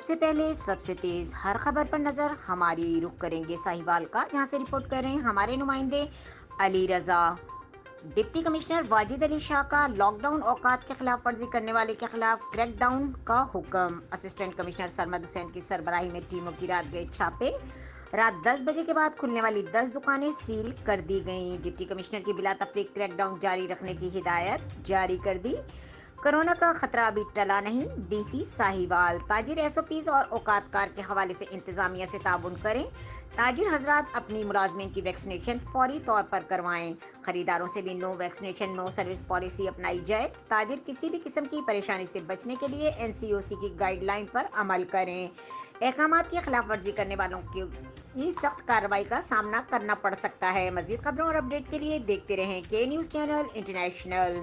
سب سے پہلے سب سے تیز ہر خبر پر نظر ہماری رخ کریں گے ساہیوال کا، جہاں سے رپورٹ کر رہے ہیں ہمارے نمائندے علی رضا۔ ڈپٹی کمشنر واجد علی شاہ کا لاک ڈاؤن اوقات کے خلاف ورزی کرنے والے کے خلاف کریک ڈاؤن کا حکم۔ اسسٹنٹ کمشنر سرمد حسین کی سربراہی میں ٹیموں کی رات گئے چھاپے۔ رات 10 بجے کے بعد کھلنے والی 10 دکانیں سیل کر دی گئیں۔ ڈپٹی کمشنر کی بلا تفریق کریک ڈاؤن جاری رکھنے کی ہدایت جاری کر دی۔ کرونا کا خطرہ ابھی ٹلا نہیں، ڈی سی ساہیوال۔ تاجر ایس او پیز اور اوقات کار کے حوالے سے انتظامیہ سے تعاون کریں۔ تاجر حضرات اپنی ملازمین کی ویکسینیشن فوری طور پر کروائیں۔ خریداروں سے بھی نو ویکسینیشن نو سروس پالیسی اپنائی جائے۔ تاجر کسی بھی قسم کی پریشانی سے بچنے کے لیے این سی او سی کی گائیڈ لائن پر عمل کریں۔ احکامات کی خلاف ورزی کرنے والوں کی سخت کارروائی کا سامنا کرنا پڑ سکتا ہے۔ مزید خبروں اور اپڈیٹ کے لیے دیکھتے رہیں کے نیوز چینل انٹرنیشنل۔